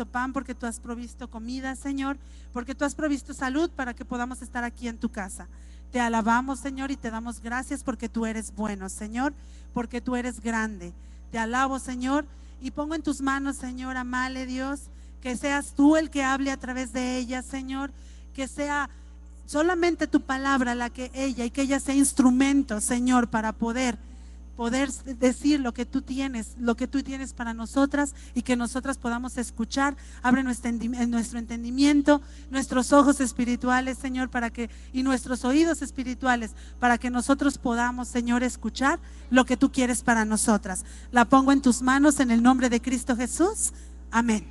provisto pan, porque tú has provisto comida, Señor, porque tú has provisto salud para que podamos estar aquí en tu casa. Te alabamos, Señor, y te damos gracias porque tú eres bueno, Señor, porque tú eres grande. Te alabo, Señor, y pongo en tus manos, Señor, amale Dios, que seas tú el que hable a través de ella, Señor, que sea solamente tu palabra la que ella, y que ella sea instrumento, Señor, para poder decir lo que tú tienes para nosotras, y que nosotras podamos escuchar. Abre nuestro entendimiento, nuestros ojos espirituales, Señor, y nuestros oídos espirituales, para que nosotros podamos, Señor, escuchar lo que tú quieres para nosotras. La pongo en tus manos en el nombre de Cristo Jesús. Amén.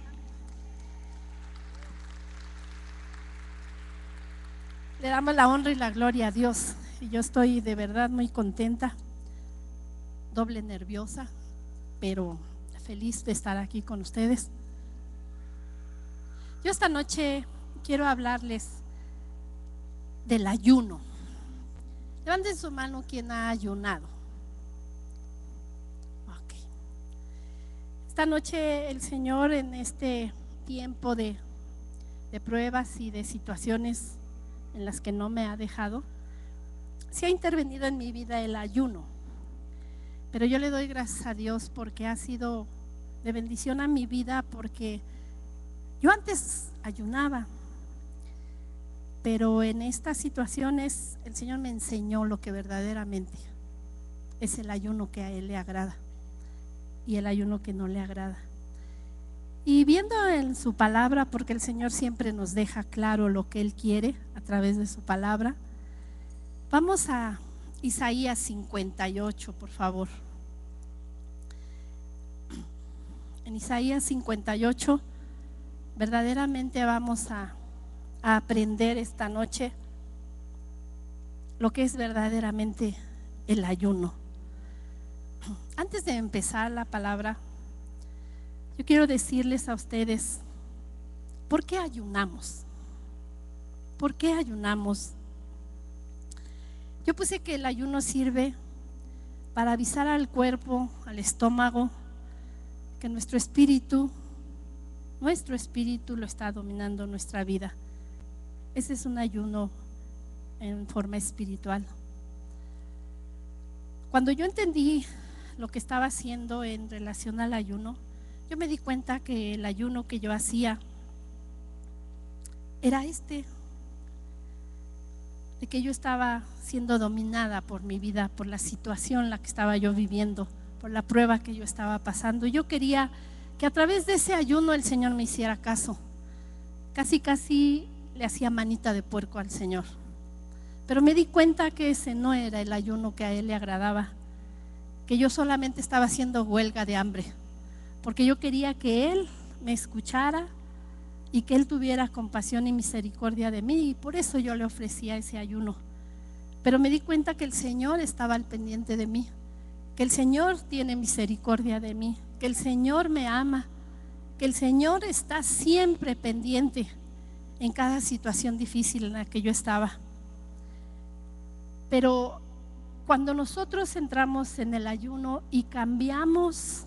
Le damos la honra y la gloria a Dios. Y yo estoy de verdad muy contenta, doble nerviosa, pero feliz de estar aquí con ustedes. Yo esta noche quiero hablarles del ayuno. Levanten su mano quien ha ayunado. Ok. Esta noche el Señor, en este tiempo de pruebas y de situaciones en las que no me ha dejado, sí ha intervenido en mi vida el ayuno. Pero yo le doy gracias a Dios porque ha sido de bendición a mi vida, porque yo antes ayunaba, pero en estas situaciones el Señor me enseñó lo que verdaderamente es el ayuno que a Él le agrada y el ayuno que no le agrada. Y viendo en su palabra, porque el Señor siempre nos deja claro lo que Él quiere a través de su palabra, vamos a Isaías 58, por favor. En Isaías 58 verdaderamente vamos a aprender esta noche lo que es verdaderamente el ayuno. Antes de empezar la palabra, yo quiero decirles a ustedes, ¿por qué ayunamos? ¿Por qué ayunamos? Yo puse que el ayuno sirve para avisar al cuerpo, al estómago, que nuestro espíritu lo está dominando nuestra vida. Ese es un ayuno en forma espiritual. Cuando yo entendí lo que estaba haciendo en relación al ayuno, yo me di cuenta que el ayuno que yo hacía era de que yo estaba siendo dominada por mi vida, por la situación en la que estaba yo viviendo, por la prueba que yo estaba pasando. Yo quería que a través de ese ayuno el Señor me hiciera caso. Casi le hacía manita de puerco al Señor. Pero me di cuenta que ese no era el ayuno que a Él le agradaba, que yo solamente estaba haciendo huelga de hambre, porque yo quería que Él me escuchara y que Él tuviera compasión y misericordia de mí, y por eso yo le ofrecía ese ayuno. Pero me di cuenta que el Señor estaba al pendiente de mí, que el Señor tiene misericordia de mí, que el Señor me ama, que el Señor está siempre pendiente en cada situación difícil en la que yo estaba. Pero cuando nosotros entramos en el ayuno y cambiamos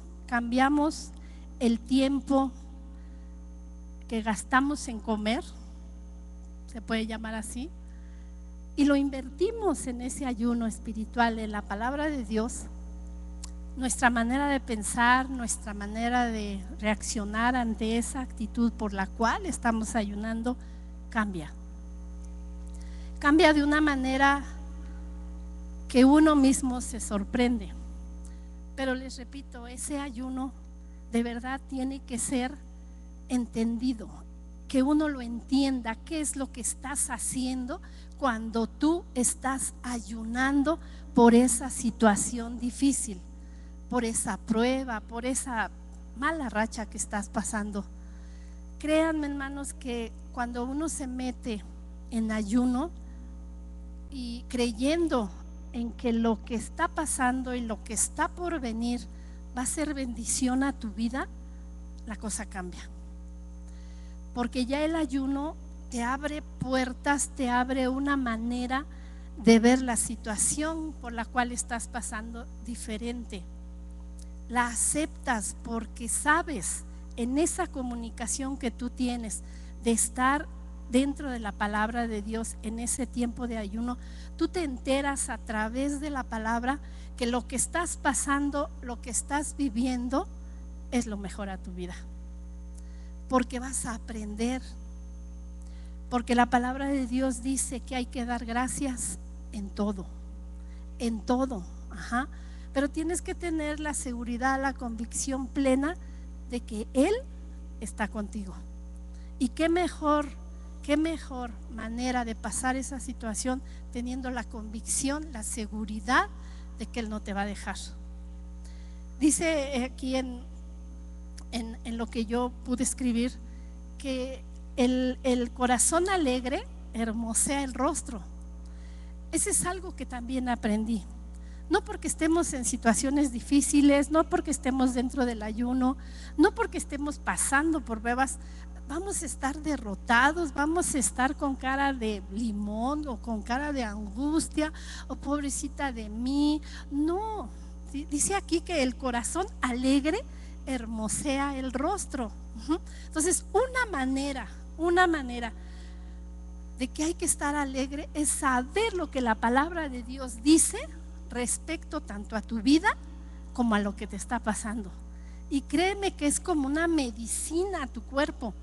el tiempo que gastamos en comer, se puede llamar así, y lo invertimos en ese ayuno espiritual, en la palabra de Dios, nuestra manera de pensar, nuestra manera de reaccionar ante esa actitud por la cual estamos ayunando cambia de una manera que uno mismo se sorprende. Pero les repito, ese ayuno de verdad tiene que ser entendido, que uno lo entienda, qué es lo que estás haciendo cuando tú estás ayunando por esa situación difícil, por esa prueba, por esa mala racha que estás pasando. Créanme, hermanos, que cuando uno se mete en ayuno y creyendo en que lo que está pasando y lo que está por venir va a ser bendición a tu vida, la cosa cambia. Porque ya el ayuno te abre puertas, te abre una manera de ver la situación por la cual estás pasando diferente. La aceptas porque sabes en esa comunicación que tú tienes de estar dentro de la palabra de Dios en ese tiempo de ayuno, tú te enteras a través de la palabra que lo que estás pasando, lo que estás viviendo es lo mejor a tu vida, porque vas a aprender, porque la palabra de Dios dice que hay que dar gracias en todo, ajá. Pero tienes que tener la seguridad, la convicción plena de que Él está contigo. Y qué mejor manera de pasar esa situación teniendo la convicción, la seguridad de que Él no te va a dejar. Dice aquí en lo que yo pude escribir que el corazón alegre hermosea el rostro. Ese es algo que también aprendí. No porque estemos en situaciones difíciles, no porque estemos dentro del ayuno, no porque estemos pasando por pruebas, vamos a estar derrotados, vamos a estar con cara de limón o con cara de angustia o pobrecita de mí. No, dice aquí que el corazón alegre hermosea el rostro. Entonces, una manera de que hay que estar alegre es saber lo que la palabra de Dios dice respecto tanto a tu vida como a lo que te está pasando. Y créeme que es como una medicina a tu cuerpo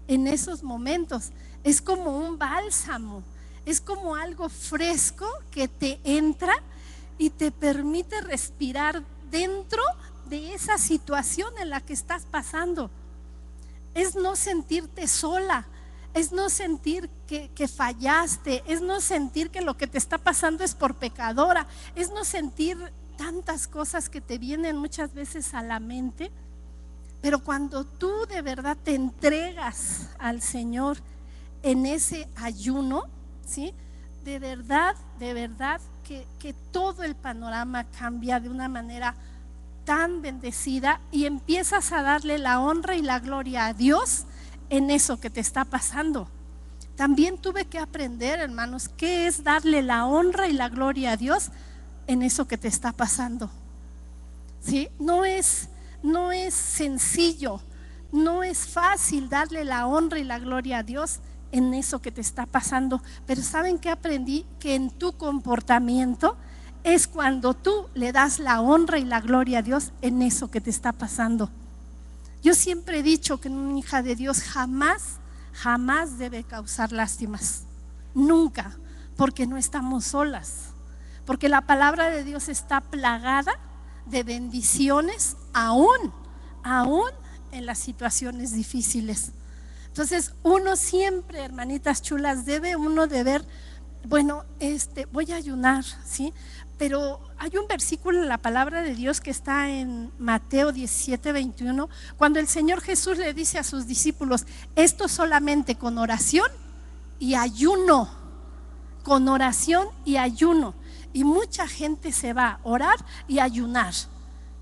en esos momentos. Es como un bálsamo, es como algo fresco que te entra y te permite respirar dentro de esa situación en la que estás pasando. Es no sentirte sola, es no sentir que fallaste, es no sentir que lo que te está pasando es por pecadora, es no sentir tantas cosas que te vienen muchas veces a la mente. Pero cuando tú de verdad te entregas al Señor en ese ayuno, ¿sí? De verdad que todo el panorama cambia de una manera tan bendecida y empiezas a darle la honra y la gloria a Dios en eso que te está pasando. También tuve que aprender, hermanos, qué es darle la honra y la gloria a Dios en eso que te está pasando. ¿Sí? No es sencillo, no es fácil darle la honra y la gloria a Dios en eso que te está pasando. Pero ¿saben qué aprendí? Que en tu comportamiento es cuando tú le das la honra y la gloria a Dios en eso que te está pasando. Yo siempre he dicho que una hija de Dios jamás debe causar lástimas, nunca, porque no estamos solas, porque la palabra de Dios está plagada de bendiciones aún en las situaciones difíciles. Entonces uno siempre, hermanitas chulas, debe uno de ver, bueno, voy a ayunar, ¿sí? Pero hay un versículo en la palabra de Dios que está en Mateo 17:21, cuando el Señor Jesús le dice a sus discípulos: esto solamente con oración y ayuno, con oración y ayuno. Y mucha gente se va a orar y ayunar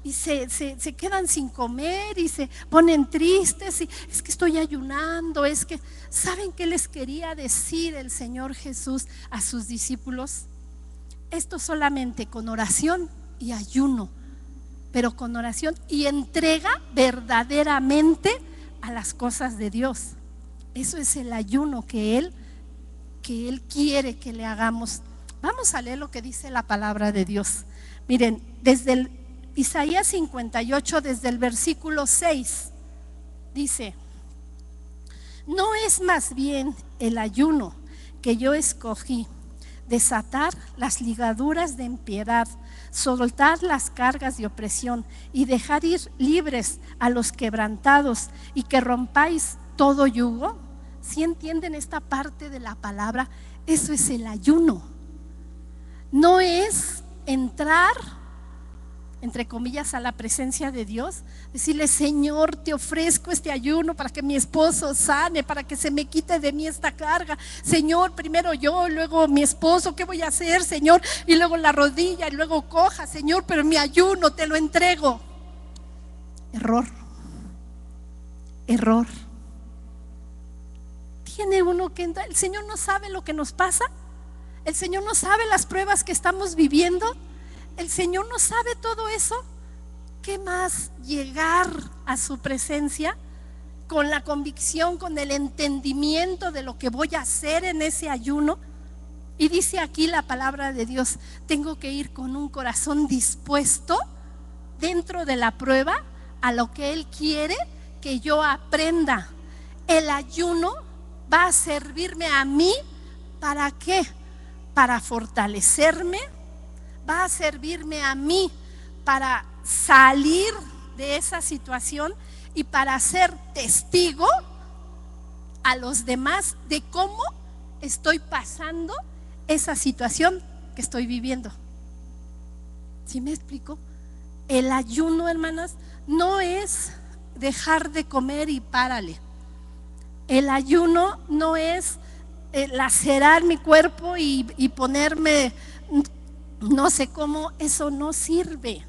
y se quedan sin comer y se ponen tristes y es que estoy ayunando, es que ¿saben qué les quería decir el Señor Jesús a sus discípulos? Esto solamente con oración y ayuno, pero con oración y entrega verdaderamente a las cosas de Dios. Eso es el ayuno que Él quiere que le hagamos. Vamos a leer lo que dice la palabra de Dios. Miren, desde el Isaías 58, desde el versículo 6, dice: ¿no es más bien el ayuno que yo escogí, desatar las ligaduras de impiedad, soltar las cargas de opresión y dejar ir libres a los quebrantados y que rompáis todo yugo? ¿Sí entienden esta parte de la palabra? Eso es el ayuno. No es entrar, entre comillas, a la presencia de Dios, decirle: Señor, te ofrezco este ayuno para que mi esposo sane, para que se me quite de mí esta carga. Señor, primero yo, luego mi esposo, ¿qué voy a hacer, Señor? Y luego la rodilla, y luego coja, Señor, pero mi ayuno te lo entrego. Error. Tiene uno que entrar. El Señor no sabe lo que nos pasa. El Señor no sabe las pruebas que estamos viviendo. El Señor no sabe todo eso. ¿Qué más llegar a su presencia con la convicción, con el entendimiento de lo que voy a hacer en ese ayuno. Y dice aquí la palabra de Dios, tengo que ir con un corazón dispuesto dentro de la prueba a lo que Él quiere que yo aprenda. El ayuno va a servirme a mí, ¿para qué? Para fortalecerme, va a servirme a mí para salir de esa situación y para ser testigo a los demás de cómo estoy pasando esa situación que estoy viviendo. ¿Sí me explico? El ayuno, hermanas, no es dejar de comer y párale. El ayuno no es lacerar mi cuerpo y ponerme no sé cómo. Eso no sirve.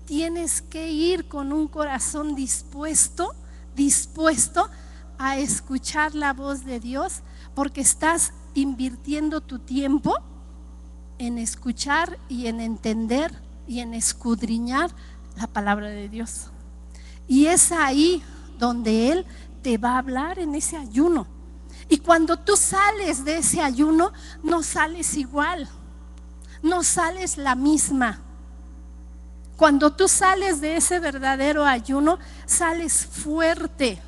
Tienes que ir con un corazón dispuesto a escuchar la voz de Dios, porque estás invirtiendo tu tiempo en escuchar y en entender y en escudriñar la palabra de Dios. Y es ahí donde Él te va a hablar en ese ayuno. Y cuando tú sales de ese ayuno, no sales igual, no sales la misma. Cuando tú sales de ese verdadero ayuno, sales fuerte,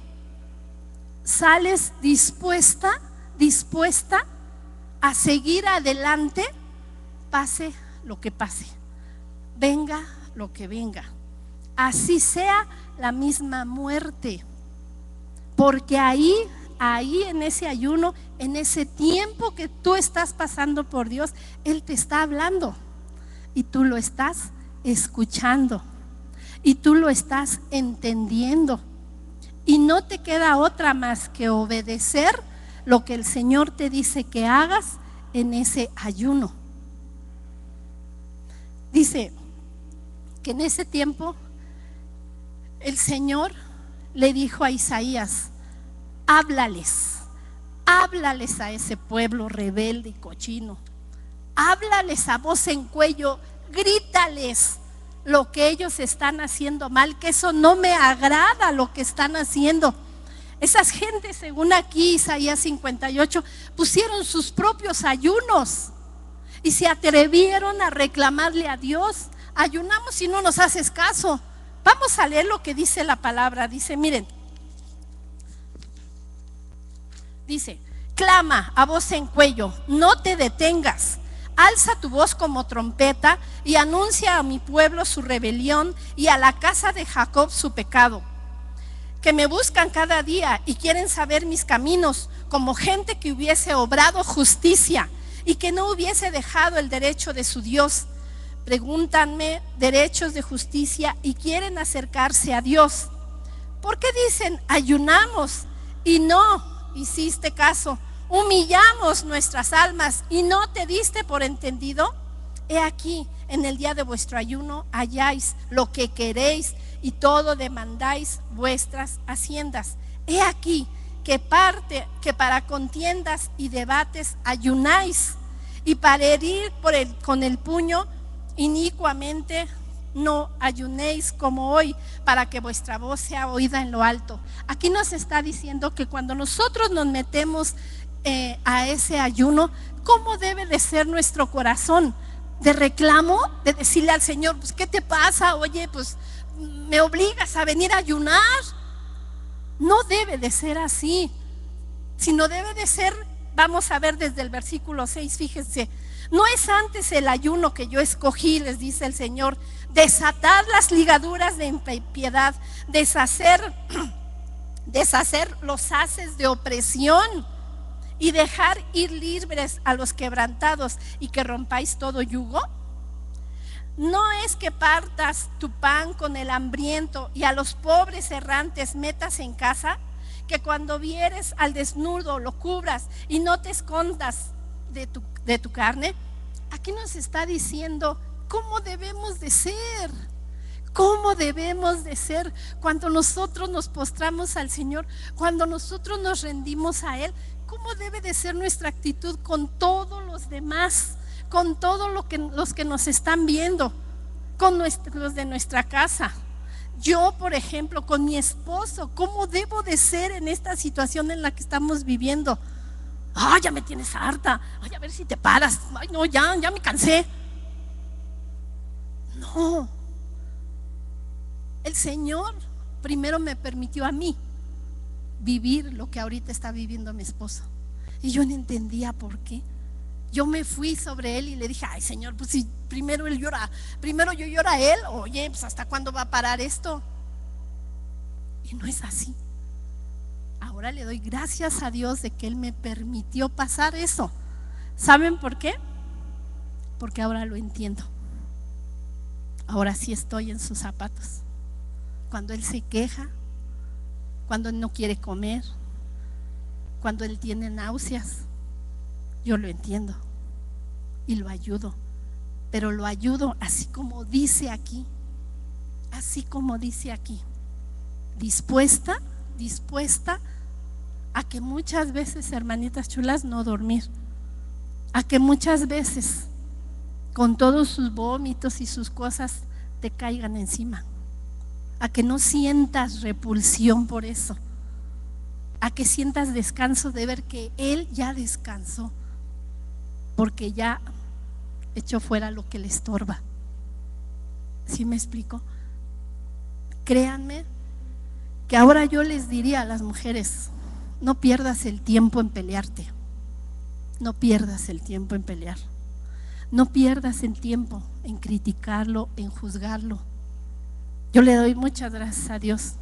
sales dispuesta a seguir adelante, pase lo que pase, venga lo que venga, así sea la misma muerte. Porque ahí en ese ayuno, en ese tiempo que tú estás pasando por Dios, Él te está hablando y tú lo estás escuchando y tú lo estás entendiendo, y no te queda otra más que obedecer lo que el Señor te dice que hagas en ese ayuno. Dice que en ese tiempo el Señor le dijo a Isaías: háblales a ese pueblo rebelde y cochino, háblales a voz en cuello, grítales lo que ellos están haciendo mal, que eso no me agrada lo que están haciendo. Esas gentes, según aquí Isaías 58, pusieron sus propios ayunos y se atrevieron a reclamarle a Dios: ayunamos y no nos haces caso. Vamos a leer lo que dice la palabra. Dice, miren, dice: clama a voz en cuello, no te detengas, alza tu voz como trompeta y anuncia a mi pueblo su rebelión y a la casa de Jacob su pecado. Que me buscan cada día y quieren saber mis caminos, como gente que hubiese obrado justicia y que no hubiese dejado el derecho de su Dios. Pregúntanme derechos de justicia y quieren acercarse a Dios. ¿Por qué dicen ayunamos y no hiciste caso? Humillamos nuestras almas y no te diste por entendido. He aquí, en el día de vuestro ayuno halláis lo que queréis y todo demandáis vuestras haciendas. He aquí que para contiendas y debates ayunáis, y para herir con el puño inicuamente no ayunéis como hoy, para que vuestra voz sea oída en lo alto. Aquí nos está diciendo que cuando nosotros nos metemos a ese ayuno, ¿cómo debe de ser nuestro corazón? ¿De reclamo? ¿De decirle al Señor, pues qué te pasa? Oye, pues me obligas a venir a ayunar. No debe de ser así, sino debe de ser, vamos a ver desde el versículo 6, fíjense: no es antes el ayuno que yo escogí, les dice el Señor, desatar las ligaduras de impiedad, deshacer los haces de opresión y dejar ir libres a los quebrantados y que rompáis todo yugo. No es que partas tu pan con el hambriento y a los pobres errantes metas en casa, que cuando vieres al desnudo lo cubras y no te escondas de tu carne. Aquí nos está diciendo cómo debemos de ser. ¿Cómo debemos de ser cuando nosotros nos postramos al Señor, cuando nosotros nos rendimos a Él? ¿Cómo debe de ser nuestra actitud con todos los demás, con todos los que nos están viendo, con los de nuestra casa? Yo, por ejemplo, con mi esposo, ¿cómo debo de ser en esta situación en la que estamos viviendo? Ay, ya me tienes harta. Ay, a ver si te paras. Ay, no, ya me cansé. No. El Señor primero me permitió a mí vivir lo que ahorita está viviendo mi esposo. Y yo no entendía por qué. Yo me fui sobre él y le dije, ay, Señor, pues si primero él llora, primero yo lloro a él, oye, pues ¿hasta cuándo va a parar esto? Y no es así. Ahora le doy gracias a Dios de que Él me permitió pasar eso. ¿Saben por qué? Porque ahora lo entiendo. Ahora sí estoy en sus zapatos. Cuando Él se queja, cuando Él no quiere comer, cuando Él tiene náuseas, yo lo entiendo y lo ayudo. Pero lo ayudo así como dice aquí, dispuesta a que muchas veces, hermanitas chulas, no dormir, a que muchas veces con todos sus vómitos y sus cosas te caigan encima, a que no sientas repulsión por eso, a que sientas descanso de ver que Él ya descansó, porque ya echó fuera lo que le estorba. ¿Sí me explico? Créanme que ahora yo les diría a las mujeres, no pierdas el tiempo en pelearte, no pierdas el tiempo en pelear, no pierdas el tiempo en criticarlo, en juzgarlo. Yo le doy muchas gracias a Dios,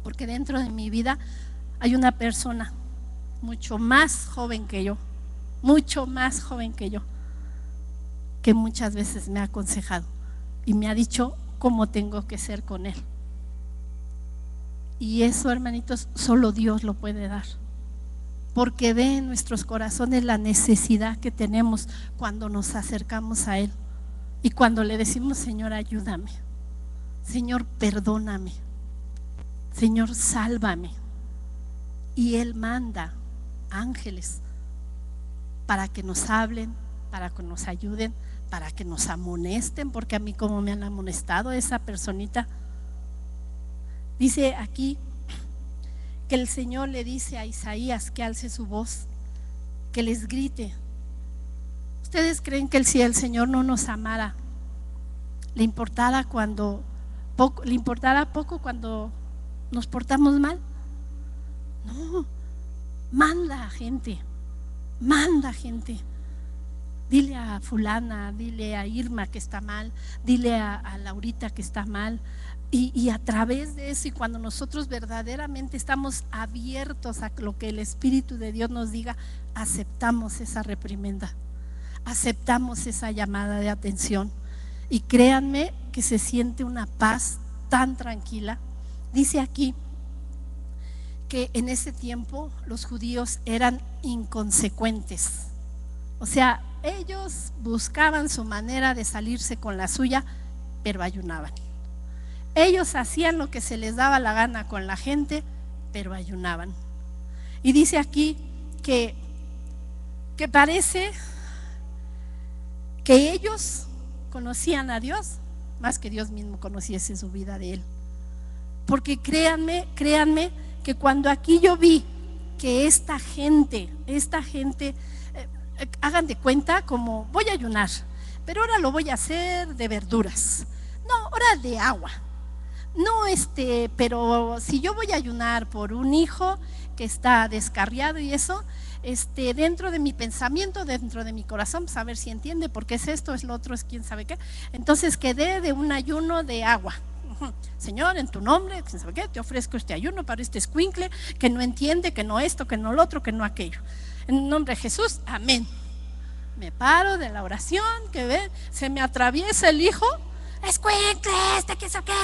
porque dentro de mi vida hay una persona mucho más joven que yo, que muchas veces me ha aconsejado y me ha dicho cómo tengo que ser con él. Y eso, hermanitos, solo Dios lo puede dar, porque ve en nuestros corazones la necesidad que tenemos cuando nos acercamos a Él y cuando le decimos, Señor, ayúdame, Señor, perdóname, Señor, sálvame. Y Él manda ángeles para que nos hablen, para que nos ayuden, para que nos amonesten, porque a mí como me han amonestado esa personita. Dice aquí que el Señor le dice a Isaías que alce su voz, que les grite. ¿Ustedes creen que si el Señor no nos amara, le importara poco cuando nos portamos mal? No, manda gente. Dile a fulana, dile a Irma que está mal, dile a Laurita que está mal. Y a través de eso, y cuando nosotros verdaderamente estamos abiertos a lo que el Espíritu de Dios nos diga, aceptamos esa reprimenda, aceptamos esa llamada de atención. Y créanme que se siente una paz tan tranquila. Dice aquí que en ese tiempo los judíos eran inconsecuentes. O sea, ellos buscaban su manera de salirse con la suya, pero ayunaban. Ellos hacían lo que se les daba la gana con la gente, pero ayunaban. Y dice aquí que parece que ellos conocían a Dios más que Dios mismo conociese su vida de Él. Porque créanme que cuando aquí yo vi que esta gente, hagan de cuenta como voy a ayunar, pero ahora lo voy a hacer de verduras, no, ahora de agua. No, pero si yo voy a ayunar por un hijo que está descarriado y eso, dentro de mi pensamiento, dentro de mi corazón, pues a ver si entiende, porque es esto, es lo otro, es quién sabe qué. Entonces quedé de un ayuno de agua. Señor, en tu nombre, quién sabe qué, te ofrezco este ayuno para este escuincle que no entiende, que no esto, que no lo otro, que no aquello. En el nombre de Jesús, amén. Me paro de la oración, que ve, se me atraviesa el hijo. Escuincle,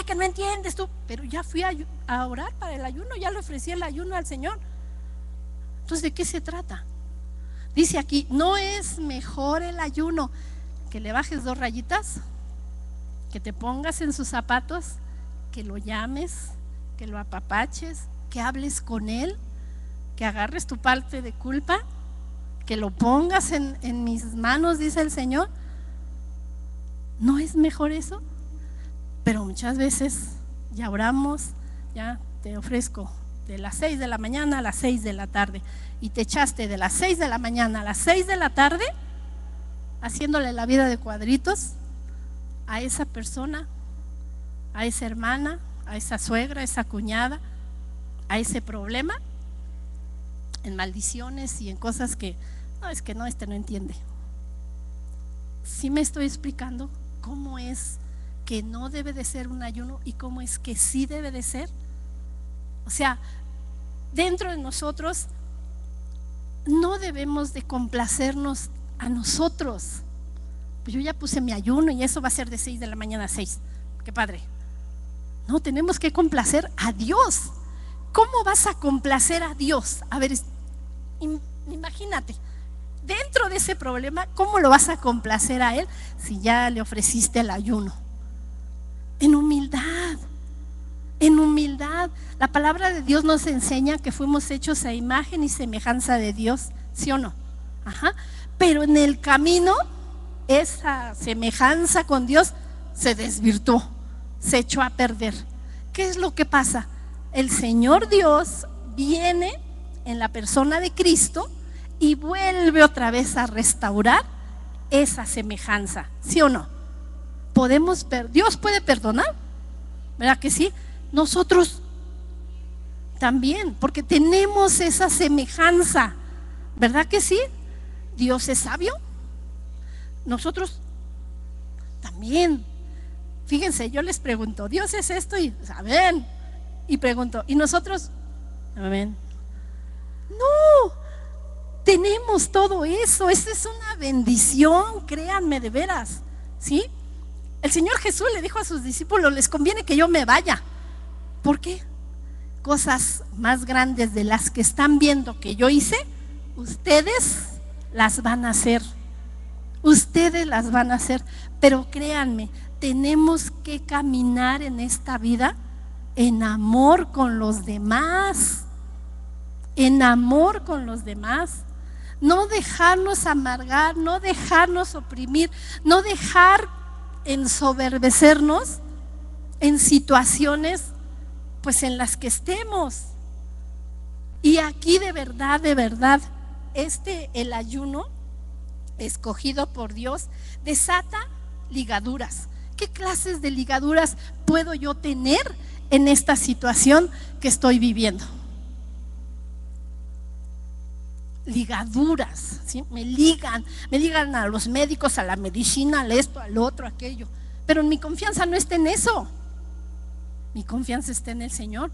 que no entiendes tú. Pero ya fui a orar para el ayuno, ya le ofrecí el ayuno al Señor. Entonces, ¿de qué se trata? Dice aquí, ¿no es mejor el ayuno que le bajes 2 rayitas? Que te pongas en sus zapatos, que lo llames, que lo apapaches, que hables con él, que agarres tu parte de culpa, que lo pongas en mis manos, dice el Señor. ¿No es mejor eso? Pero muchas veces ya oramos, ya te ofrezco de las 6 de la mañana a las 6 de la tarde, y te echaste de las 6 de la mañana a las 6 de la tarde haciéndole la vida de cuadritos a esa persona, a esa hermana, a esa suegra, a esa cuñada, a ese problema, en maldiciones y en cosas que no, es que no, no entiende. Sí me estoy explicando cómo es que no debe de ser un ayuno y cómo es que sí debe de ser. O sea, dentro de nosotros no debemos de complacernos a nosotros. Pues yo ya puse mi ayuno y eso va a ser de 6 de la mañana a 6. Qué padre. No, tenemos que complacer a Dios. ¿Cómo vas a complacer a Dios? A ver, imagínate, dentro de ese problema, ¿cómo lo vas a complacer a Él si ya le ofreciste el ayuno? En humildad, en humildad. La palabra de Dios nos enseña que fuimos hechos a imagen y semejanza de Dios, ¿sí o no? Ajá. Pero en el camino, esa semejanza con Dios se desvirtuó, se echó a perder. ¿Qué es lo que pasa? El Señor Dios viene en la persona de Cristo y vuelve otra vez a restaurar esa semejanza, ¿sí o no? Dios puede perdonar, ¿verdad que sí? Nosotros también, porque tenemos esa semejanza, ¿verdad que sí? Dios es sabio, nosotros también. Fíjense, yo les pregunto, Dios es esto y amén. Y pregunto, ¿y nosotros? Amén. No, tenemos todo eso, esa es una bendición, créanme de veras, ¿sí? El Señor Jesús le dijo a sus discípulos, les conviene que yo me vaya. ¿Por qué? Cosas más grandes de las que están viendo que yo hice, ustedes las van a hacer. Ustedes las van a hacer, pero créanme, tenemos que caminar en esta vida en amor con los demás, en amor con los demás, no dejarnos amargar, no dejarnos oprimir, no dejar ensoberbecernos en situaciones pues en las que estemos. Y aquí de verdad, el ayuno escogido por Dios desata ligaduras. ¿Qué clases de ligaduras puedo yo tener en esta situación que estoy viviendo? Ligaduras, ¿sí? Me ligan a los médicos, a la medicina, al esto, al otro, aquello. Pero mi confianza no está en eso. Mi confianza está en el Señor.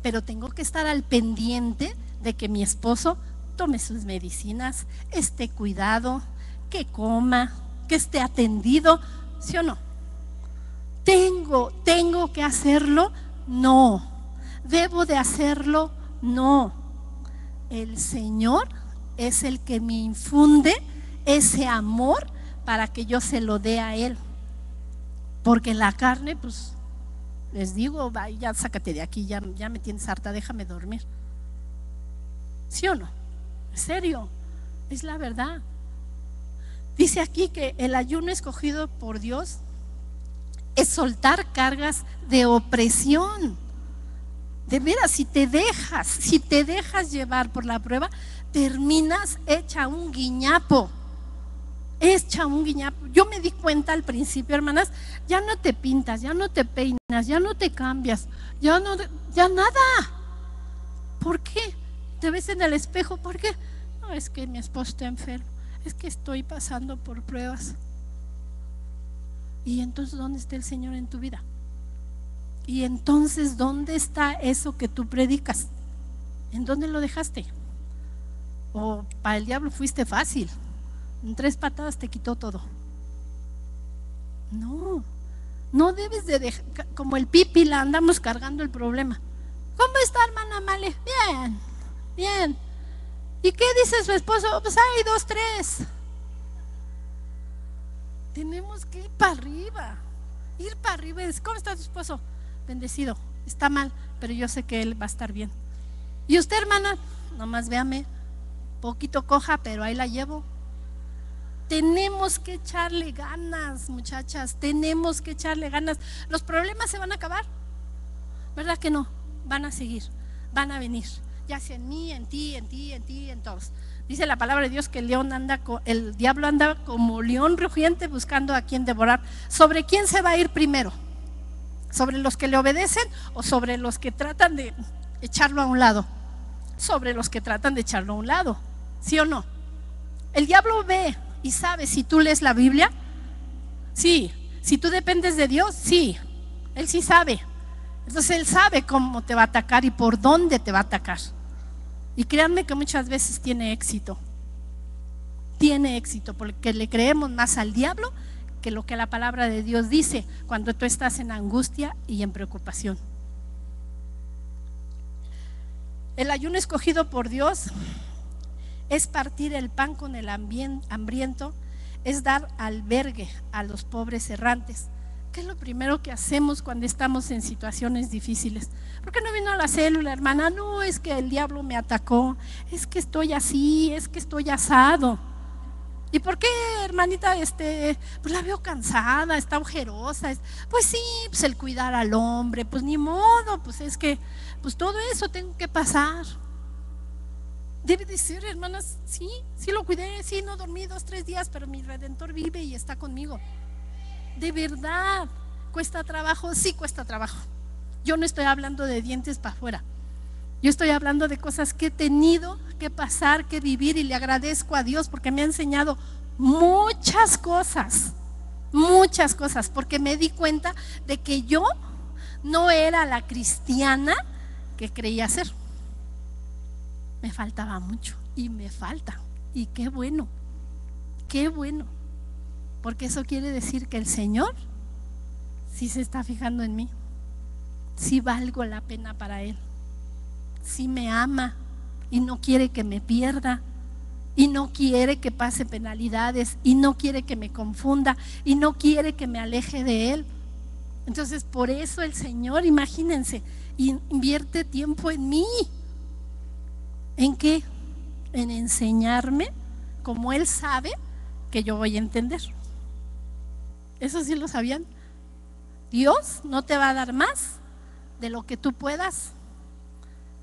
Pero tengo que estar al pendiente de que mi esposo tome sus medicinas, esté cuidado, que coma, que esté atendido, ¿sí o no? ¿Tengo que hacerlo? No. ¿Debo de hacerlo? No. El Señor es el que me infunde ese amor para que yo se lo dé a Él. Porque la carne, pues, les digo, ya sácate de aquí, ya me tienes harta, déjame dormir. ¿Sí o no? En serio, es la verdad. Dice aquí que el ayuno escogido por Dios es soltar cargas de opresión. De veras, si te dejas llevar por la prueba, terminas hecha un guiñapo. Yo me di cuenta al principio, hermanas, ya no te pintas, ya no te peinas, ya no te cambias, ya nada. ¿Por qué? Te ves en el espejo, ¿por qué? No, es que mi esposo está enfermo, es que estoy pasando por pruebas. Y entonces, ¿dónde está el Señor en tu vida? Y entonces, ¿dónde está eso que tú predicas? ¿En dónde lo dejaste? O para el diablo fuiste fácil, en 3 patadas te quitó todo. No debes de dejar, como el pípila, andamos cargando el problema. ¿Cómo está, hermana Male? Bien. ¿Y qué dice su esposo? Pues hay 2, 3. Tenemos que ir para arriba y decir, ¿cómo está tu esposo? Bendecido, está mal, pero yo sé que él va a estar bien. ¿Y usted, hermana? Nomás véame, poquito coja, pero ahí la llevo. Tenemos que echarle ganas, muchachas, tenemos que echarle ganas. Los problemas se van a acabar, ¿Verdad que no? Van a seguir, van a venir, ya sea en mí, en ti, en ti, en ti, en todos. Dice la palabra de Dios que el diablo anda como león rugiente buscando a quien devorar. ¿Sobre quién se va a ir primero? ¿Sobre los que le obedecen o sobre los que tratan de echarlo a un lado? Sobre los que tratan de echarlo a un lado, ¿sí o no? El diablo ve y sabe si tú lees la Biblia, sí. Si tú dependes de Dios, sí. Él sí sabe. Entonces Él sabe cómo te va a atacar y por dónde te va a atacar. Y créanme que muchas veces tiene éxito. Tiene éxito porque le creemos más al diablo que lo que la palabra de Dios dice cuando tú estás en angustia y en preocupación. El ayuno escogido por Dios es partir el pan con el hambriento, es dar albergue a los pobres errantes. ¿Qué es lo primero que hacemos cuando estamos en situaciones difíciles? ¿Por qué no vino a la célula, hermana? No, es que el diablo me atacó, es que estoy así, es que estoy asado. ¿Y por qué, hermanita? Pues la veo cansada, está ojerosa. Pues sí, pues el cuidar al hombre, pues ni modo, pues es que pues todo eso tengo que pasar. Debe de ser, hermanas, sí lo cuidé, sí, no dormí 2, 3 días, pero mi Redentor vive y está conmigo. De verdad, ¿cuesta trabajo? Sí, cuesta trabajo. Yo no estoy hablando de dientes para afuera. Yo estoy hablando de cosas que he tenido que pasar, que vivir, y le agradezco a Dios porque me ha enseñado muchas cosas, porque me di cuenta de que yo no era la cristiana que creía ser. Me faltaba mucho y me falta, y qué bueno, porque eso quiere decir que el Señor sí se está fijando en mí, sí valgo la pena para Él, sí me ama y no quiere que me pierda, y no quiere que pase penalidades, y no quiere que me confunda, y no quiere que me aleje de Él. Entonces por eso el Señor, imagínense, invierte tiempo en mí. ¿En qué? En enseñarme como Él sabe que yo voy a entender. Eso sí lo sabían. Dios no te va a dar más de lo que tú puedas.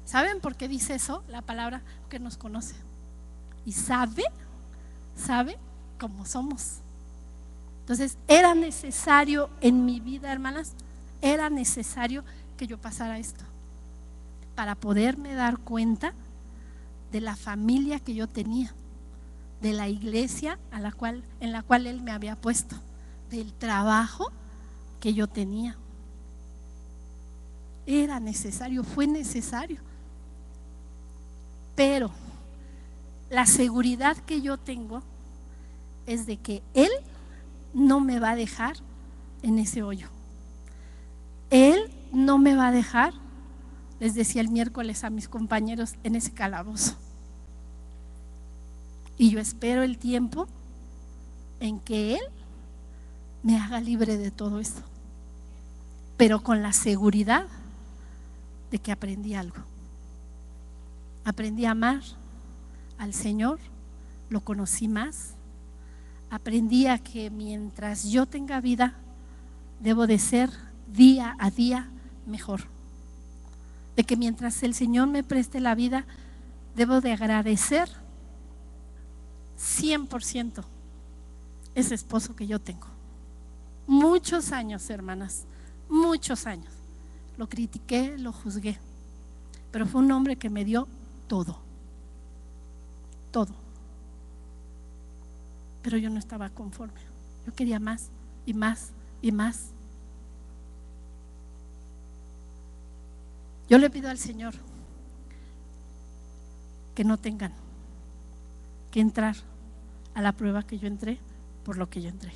¿Saben por qué dice eso? La palabra que nos conoce. Y sabe cómo somos. Entonces era necesario en mi vida, hermanas, era necesario que yo pasara esto para poderme dar cuenta de la familia que yo tenía, de la iglesia en la cual Él me había puesto, del trabajo que yo tenía. Era necesario, fue necesario. Pero la seguridad que yo tengo es de que Él no me va a dejar en ese hoyo. Él no me va a dejar, les decía el miércoles a mis compañeros, en ese calabozo. Y yo espero el tiempo en que Él me haga libre de todo eso, pero con la seguridad de que aprendí algo. Aprendí a amar al Señor, lo conocí más. Aprendí a que mientras yo tenga vida, debo de ser día a día mejor. De que mientras el Señor me preste la vida, debo de agradecer 100% ese esposo que yo tengo. Muchos años, hermanas, muchos años. Lo critiqué, lo juzgué, pero fue un hombre que me dio todo. Pero yo no estaba conforme. Yo quería más y más y más. Yo le pido al Señor que no tengan que entrar a la prueba que yo entré por lo que yo entré.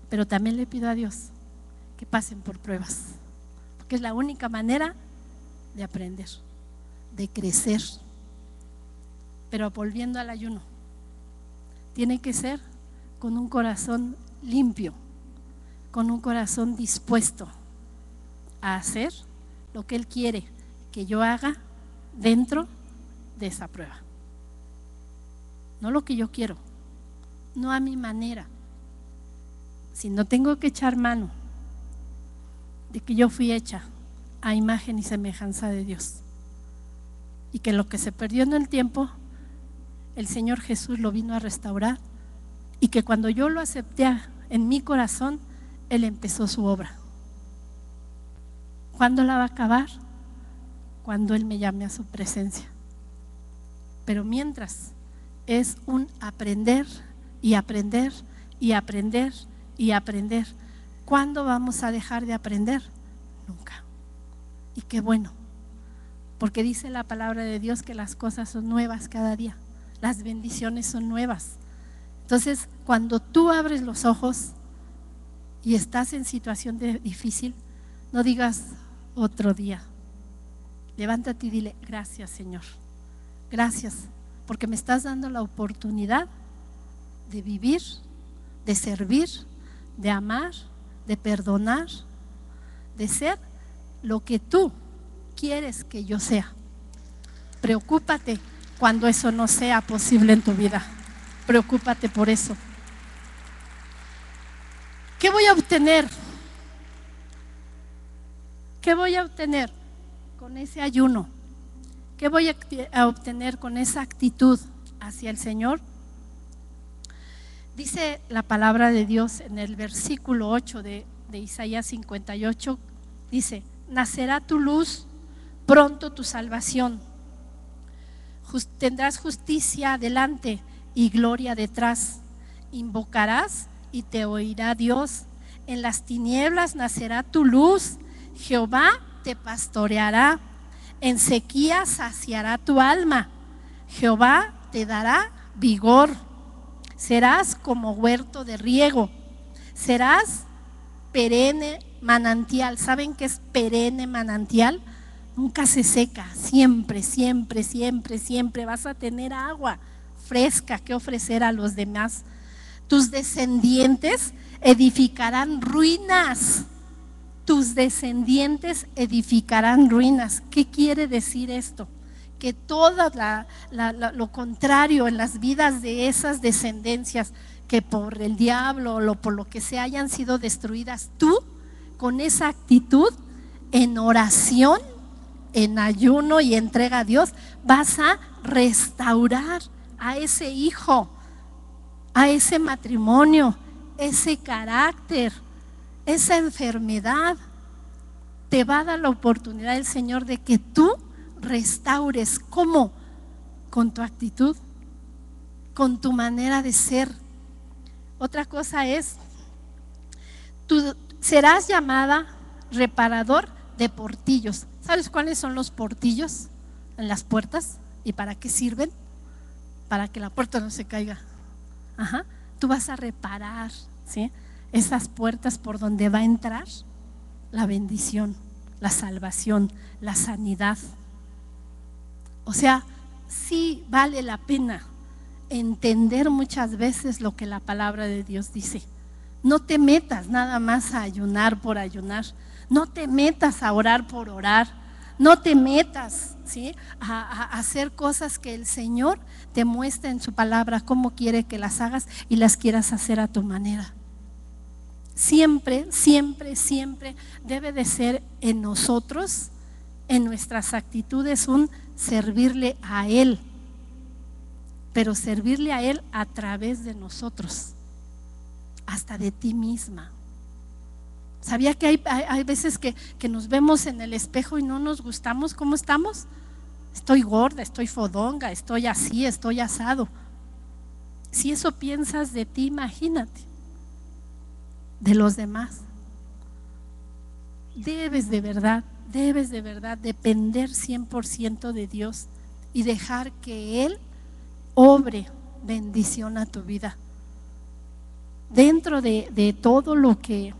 Pero también le pido a Dios que pasen por pruebas, porque es la única manera de aprender, de crecer. Pero volviendo al ayuno, tiene que ser con un corazón limpio, con un corazón dispuesto a hacer lo que Él quiere que yo haga dentro de esa prueba. No lo que yo quiero, no a mi manera. Si no tengo que echar mano de que yo fui hecha a imagen y semejanza de Dios, y que lo que se perdió en el tiempo, el Señor Jesús lo vino a restaurar, y que cuando yo lo acepté en mi corazón, Él empezó su obra. ¿Cuándo la va a acabar? Cuando Él me llame a su presencia. Pero mientras, es un aprender y aprender y aprender y aprender. ¿Cuándo vamos a dejar de aprender? Nunca. Y qué bueno, porque dice la palabra de Dios que las cosas son nuevas cada día, las bendiciones son nuevas. Entonces, cuando tú abres los ojos y estás en situación difícil, no digas otro día. Levántate y dile: gracias, Señor, gracias, porque me estás dando la oportunidad de vivir, de servir, de amar, de perdonar, de ser lo que tú quieres que yo sea. Preocúpate cuando eso no sea posible en tu vida. Preocúpate por eso. ¿Qué voy a obtener? ¿Qué voy a obtener con ese ayuno? ¿Qué voy a obtener con esa actitud hacia el Señor? Dice la palabra de Dios en el versículo 8 de Isaías 58, dice: nacerá tu luz, pronto tu salvación. Tendrás justicia adelante y gloria detrás. Invocarás y te oirá Dios. En las tinieblas nacerá tu luz. Jehová te pastoreará. En sequía saciará tu alma. Jehová te dará vigor. Serás como huerto de riego. Serás perenne manantial. ¿Saben qué es perenne manantial? Nunca se seca, siempre, siempre, siempre, siempre vas a tener agua fresca que ofrecer a los demás. Tus descendientes edificarán ruinas. Tus descendientes edificarán ruinas. ¿Qué quiere decir esto? Que todo lo contrario en las vidas de esas descendencias que por el diablo o por lo que sea hayan sido destruidas, tú con esa actitud en oración, en ayuno y entrega a Dios, vas a restaurar a ese hijo, a ese matrimonio, ese carácter, esa enfermedad. Te va a dar la oportunidad el Señor de que tú restaures. ¿Cómo? Con tu actitud, con tu manera de ser. Otra cosa es, tú serás llamada reparador de portillos. ¿Sabes cuáles son los portillos en las puertas y para qué sirven? Para que la puerta no se caiga. Ajá. Tú vas a reparar, ¿sí?, esas puertas por donde va a entrar la bendición, la salvación, la sanidad. O sea, sí vale la pena entender muchas veces lo que la palabra de Dios dice. No te metas nada más a ayunar por ayunar. No te metas a orar por orar. No te metas, ¿sí?, a hacer cosas que el Señor te muestra en su palabra cómo quiere que las hagas y las quieras hacer a tu manera. Siempre, siempre, siempre debe de ser en nosotros, en nuestras actitudes, un servirle a Él, pero servirle a Él a través de nosotros, hasta de ti misma. ¿Sabía que hay veces que nos vemos en el espejo y no nos gustamos cómo estamos? Estoy gorda, estoy fodonga, estoy así, estoy asado. Si eso piensas de ti, imagínate de los demás. Debes de verdad depender 100% de Dios y dejar que Él obre bendición a tu vida. Dentro de todo lo que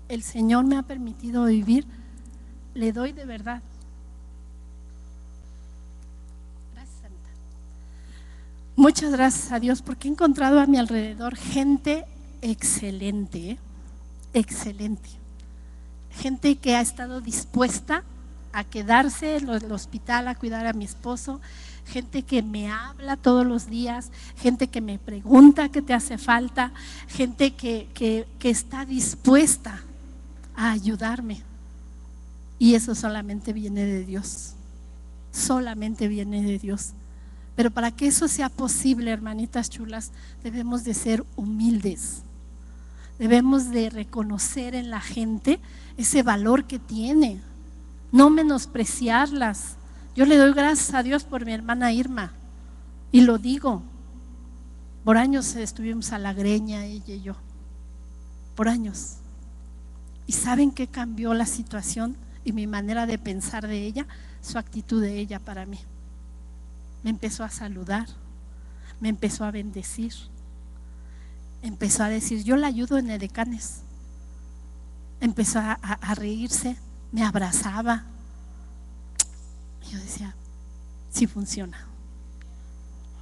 el Señor me ha permitido vivir, le doy de verdad. Gracias, Santa. Muchas gracias a Dios porque he encontrado a mi alrededor gente excelente, excelente. Gente que ha estado dispuesta a quedarse en el hospital a cuidar a mi esposo, gente que me habla todos los días, gente que me pregunta qué te hace falta, gente que está dispuesta a ayudarme. Y eso solamente viene de Dios, solamente viene de Dios. Pero para que eso sea posible, hermanitas chulas, debemos de ser humildes. Debemos de reconocer en la gente ese valor que tiene, no menospreciarlas. Yo le doy gracias a Dios por mi hermana Irma, y lo digo. Por años estuvimos a la greña, ella y yo, por años. ¿Y saben qué cambió la situación y mi manera de pensar de ella? Su actitud de ella para mí. Me empezó a saludar, me empezó a bendecir, empezó a decir, yo la ayudo en edecanes. Empezó a reírse, me abrazaba. Y yo decía, sí funciona.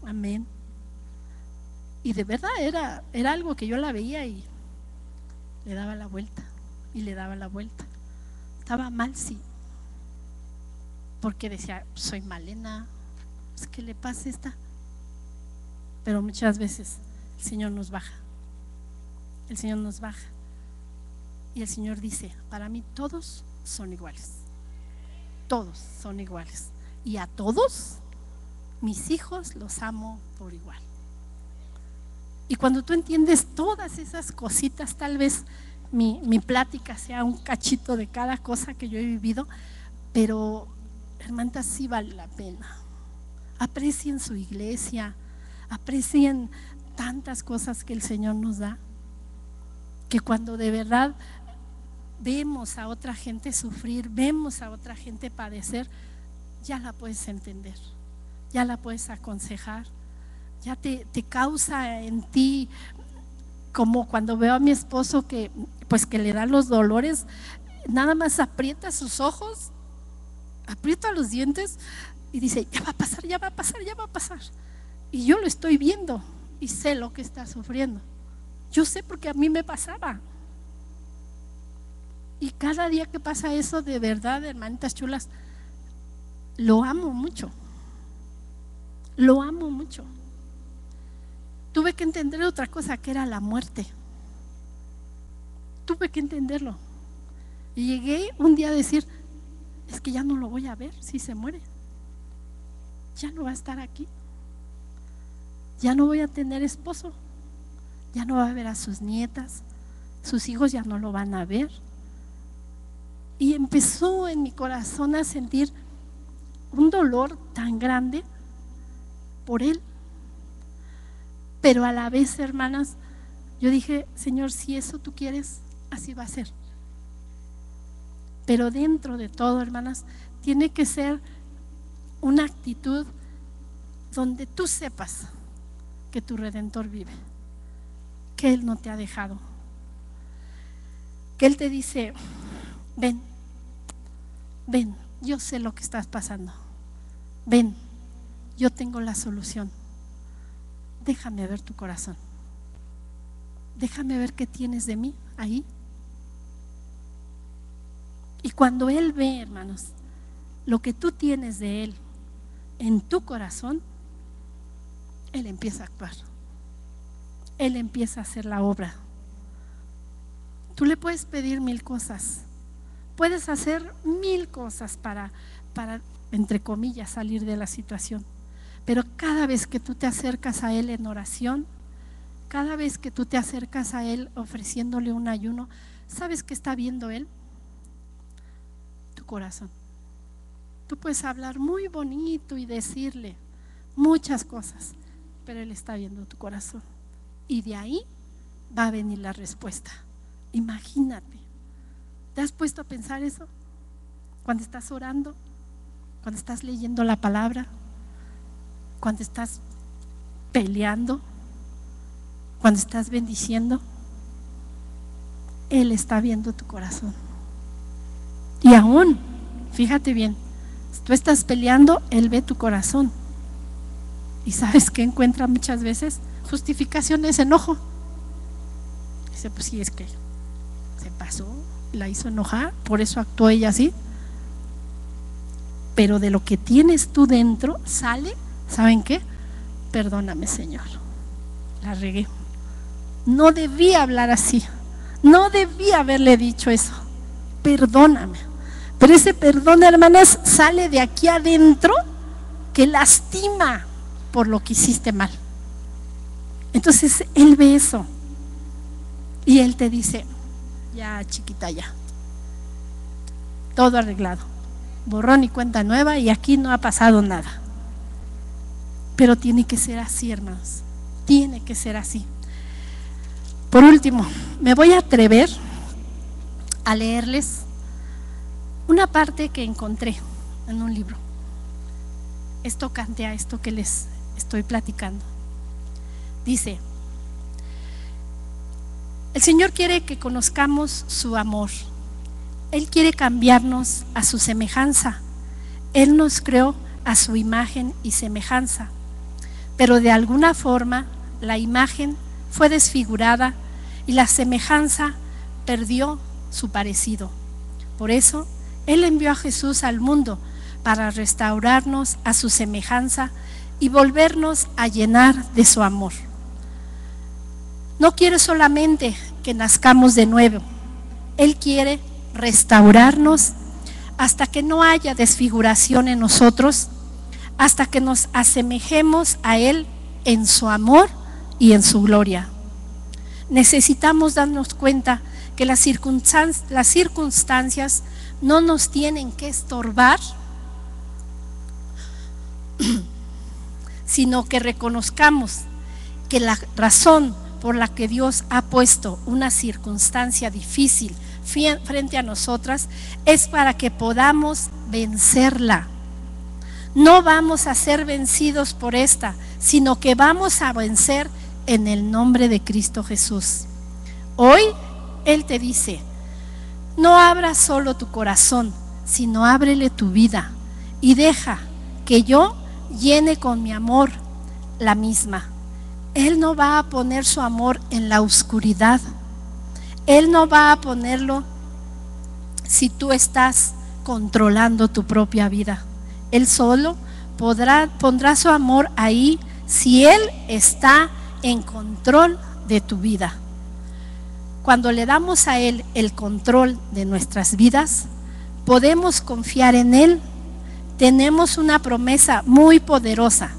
Amén. Y de verdad era algo que yo la veía y le daba la vuelta y le daba la vuelta. Estaba mal, sí, porque decía, soy Malena, pues, ¿qué le pasa a esta? Pero muchas veces el Señor nos baja, el Señor nos baja, y el Señor dice, para mí todos son iguales, todos son iguales, y a todos mis hijos los amo por igual. Y cuando tú entiendes todas esas cositas, tal vez mi plática sea un cachito de cada cosa que yo he vivido, pero hermanitas, sí vale la pena. Aprecien su iglesia, aprecien tantas cosas que el Señor nos da, que cuando de verdad vemos a otra gente sufrir, vemos a otra gente padecer, ya la puedes entender, ya la puedes aconsejar, ya te causa en ti, como cuando veo a mi esposo que le dan los dolores, nada más aprieta sus ojos, aprieta los dientes y dice, ya va a pasar, ya va a pasar, ya va a pasar. Y yo lo estoy viendo y sé lo que está sufriendo. Yo sé porque a mí me pasaba. Y cada día que pasa eso, de verdad, hermanitas chulas, lo amo mucho. Lo amo mucho. Tuve que entender otra cosa, que era la muerte. Tuve que entenderlo. Y llegué un día a decir, es que ya no lo voy a ver si se muere. Ya no va a estar aquí. Ya no voy a tener esposo. Ya no va a ver a sus nietas. Sus hijos ya no lo van a ver. Y empezó en mi corazón a sentir un dolor tan grande por él. Pero a la vez, hermanas, yo dije, Señor, si eso tú quieres, así va a ser. Pero dentro de todo, hermanas, tiene que ser una actitud donde tú sepas que tu Redentor vive, que Él no te ha dejado, que Él te dice, ven, ven, yo sé lo que estás pasando, ven, yo tengo la solución. Déjame ver tu corazón. Déjame ver qué tienes de mí ahí. Y cuando Él ve, hermanos, lo que tú tienes de Él en tu corazón, Él empieza a actuar. Él empieza a hacer la obra. Tú le puedes pedir 1000 cosas. Puedes hacer 1000 cosas para, entre comillas, salir de la situación. Pero cada vez que tú te acercas a Él en oración, cada vez que tú te acercas a Él ofreciéndole un ayuno, ¿sabes qué está viendo Él? Tu corazón. Tú puedes hablar muy bonito y decirle muchas cosas, pero Él está viendo tu corazón. Y de ahí va a venir la respuesta. Imagínate. ¿Te has puesto a pensar eso? Cuando estás orando, cuando estás leyendo la palabra, cuando estás peleando, cuando estás bendiciendo, Él está viendo tu corazón. Y aún, fíjate bien, si tú estás peleando, Él ve tu corazón. ¿Y sabes qué encuentra muchas veces? Justificaciones, enojo. Dice, pues sí, es que se pasó, la hizo enojar, por eso actuó ella así. Pero de lo que tienes tú dentro sale, ¿saben qué? Perdóname, Señor, la regué. No debía hablar así, no debía haberle dicho eso, perdóname. Pero ese perdón, hermanas, sale de aquí adentro, que lastima por lo que hiciste mal. Entonces Él ve eso y Él te dice: ya, chiquita, ya, todo arreglado, borrón y cuenta nueva, y aquí no ha pasado nada. Pero tiene que ser así, hermanos, tiene que ser así. Por último, me voy a atrever a leerles una parte que encontré en un libro. Es tocante a esto que les estoy platicando. Dice: el Señor quiere que conozcamos su amor. Él quiere cambiarnos a su semejanza. Él nos creó a su imagen y semejanza, pero de alguna forma la imagen fue desfigurada y la semejanza perdió su parecido. Por eso Él envió a Jesús al mundo para restaurarnos a su semejanza y volvernos a llenar de su amor. No quiere solamente que nazcamos de nuevo, Él quiere restaurarnos hasta que no haya desfiguración en nosotros, hasta que nos asemejemos a Él en su amor y en su gloria. Necesitamos darnos cuenta que las circunstancias no nos tienen que estorbar, sino que reconozcamos que la razón por la que Dios ha puesto una circunstancia difícil frente a nosotras es para que podamos vencerla. No vamos a ser vencidos por esta, sino que vamos a vencer en el nombre de Cristo Jesús. Hoy Él te dice: no abras solo tu corazón, sino ábrele tu vida y deja que yo llene con mi amor la misma. Él no va a poner su amor en la oscuridad. Él no va a ponerlo si tú estás controlando tu propia vida. Él solo pondrá su amor ahí si Él está en control de tu vida. Cuando le damos a Él el control de nuestras vidas, podemos confiar en Él. Tenemos una promesa muy poderosa.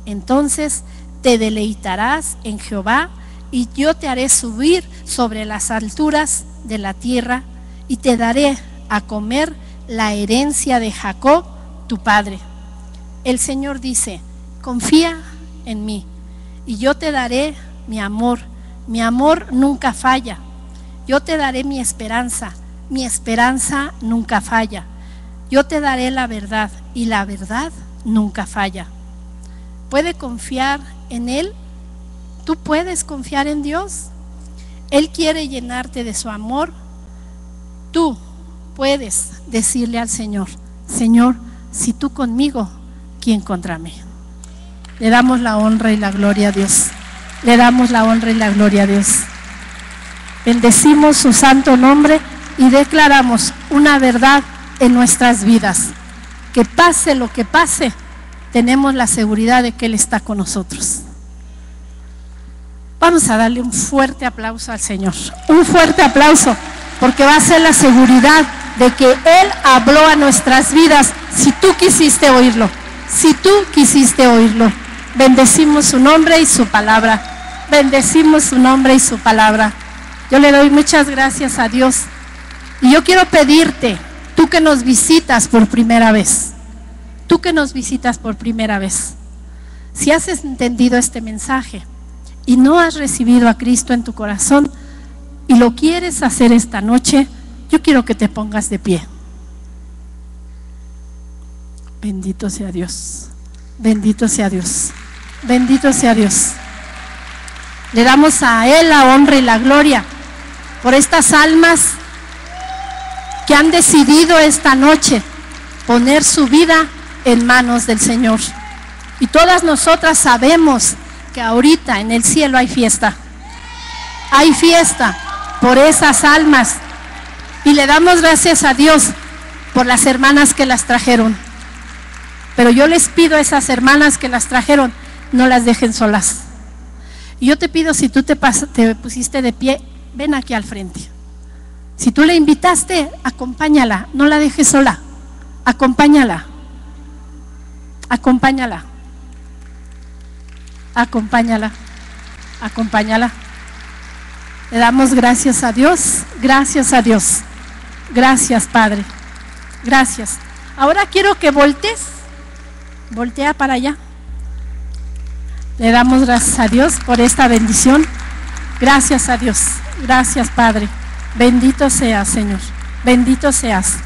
Entonces te deleitarás en Jehová, y yo te haré subir sobre las alturas de la tierra, y te daré a comer la herencia de Jacob, tu padre. El Señor dice: confía en mí, y yo te daré mi amor. Mi amor nunca falla. Yo te daré mi esperanza nunca falla. Yo te daré la verdad, y la verdad nunca falla. ¿Puede confiar en Él? ¿Tú puedes confiar en Dios? Él quiere llenarte de su amor. Tú puedes decirle al Señor: Señor, si tú conmigo, ¿quién contra mí? Le damos la honra y la gloria a Dios. Le damos la honra y la gloria a Dios. Bendecimos su santo nombre y declaramos una verdad en nuestras vidas: que pase lo que pase, tenemos la seguridad de que Él está con nosotros. Vamos a darle un fuerte aplauso al Señor, un fuerte aplauso, porque va a ser la seguridad de que Él habló a nuestras vidas si tú quisiste oírlo, si tú quisiste oírlo. Bendecimos su nombre y su palabra, bendecimos su nombre y su palabra. Yo le doy muchas gracias a Dios, y yo quiero pedirte, tú que nos visitas por primera vez, tú que nos visitas por primera vez, si has entendido este mensaje y no has recibido a Cristo en tu corazón y lo quieres hacer esta noche, yo quiero que te pongas de pie. Bendito sea Dios, bendito sea Dios, bendito sea Dios. Le damos a Él la honra y la gloria por estas almas que han decidido esta noche poner su vida en manos del Señor. Y todas nosotras sabemos que ahorita en el cielo hay fiesta. Hay fiesta por esas almas. Y le damos gracias a Dios por las hermanas que las trajeron. Pero yo les pido a esas hermanas que las trajeron, no las dejen solas. Y yo te pido, si tú te pusiste de pie, ven aquí al frente. Si tú la invitaste, acompáñala, no la dejes sola, acompáñala, acompáñala, acompáñala, acompáñala. Le damos gracias a Dios, gracias a Dios, gracias Padre, gracias. Ahora quiero que voltees, voltea para allá. Le damos gracias a Dios por esta bendición, gracias a Dios, gracias Padre. Bendito seas, Señor, bendito seas.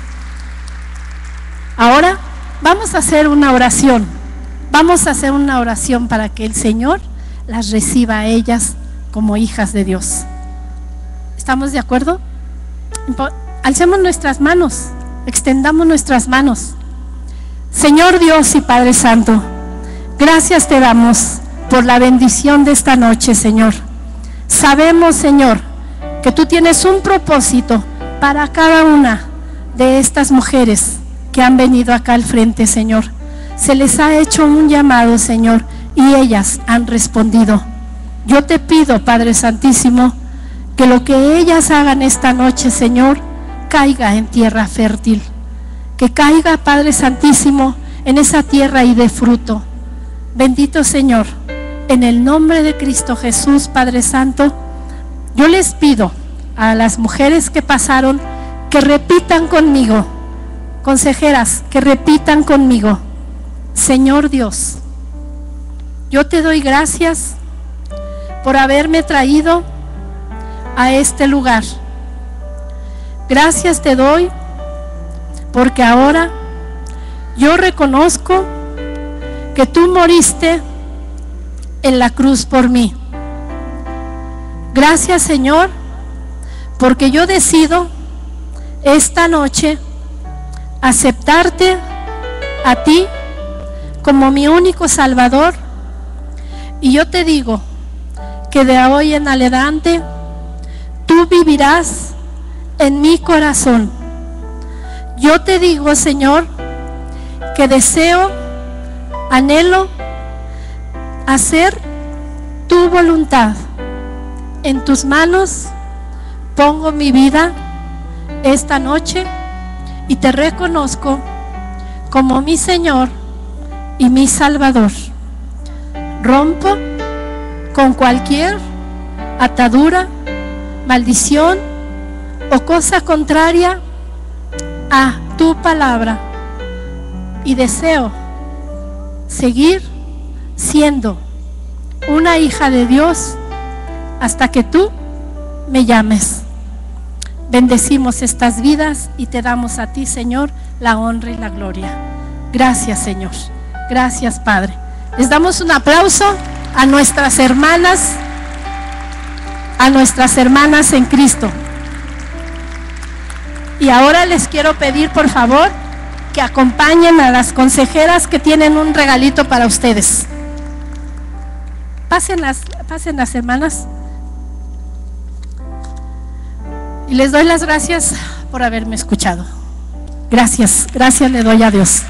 Ahora vamos a hacer una oración. Vamos a hacer una oración para que el Señor las reciba a ellas como hijas de Dios. ¿Estamos de acuerdo? Alcemos nuestras manos, extendamos nuestras manos. Señor Dios y Padre Santo, gracias te damos por la bendición de esta noche, Señor. Sabemos, Señor, que tú tienes un propósito para cada una de estas mujeres que han venido acá al frente, Señor. Se les ha hecho un llamado, Señor, y ellas han respondido. Yo te pido, Padre Santísimo, que lo que ellas hagan esta noche, Señor, caiga en tierra fértil. Que caiga, Padre Santísimo, en esa tierra y dé fruto. Bendito Señor, en el nombre de Cristo Jesús, Padre Santo, yo les pido a las mujeres que pasaron que repitan conmigo, consejeras, que repitan conmigo. Señor Dios, yo te doy gracias por haberme traído a este lugar. Gracias te doy porque ahora yo reconozco que tú moriste en la cruz por mí. Gracias, Señor, porque yo decido esta noche aceptarte a ti como mi único Salvador, y yo te digo que de hoy en adelante tú vivirás en mi corazón. Yo te digo, Señor, que deseo, anhelo hacer tu voluntad. En tus manos pongo mi vida esta noche y te reconozco como mi Señor y mi Salvador. Rompo con cualquier atadura, maldición o cosa contraria a tu palabra y deseo seguir siendo una hija de Dios hasta que tú me llames. Bendecimos estas vidas y te damos a ti, Señor, la honra y la gloria. Gracias, Señor. Gracias, Padre. Les damos un aplauso a nuestras hermanas en Cristo. Y ahora les quiero pedir, por favor, que acompañen a las consejeras que tienen un regalito para ustedes. Pasen las hermanas. Y les doy las gracias por haberme escuchado. Gracias le doy a Dios.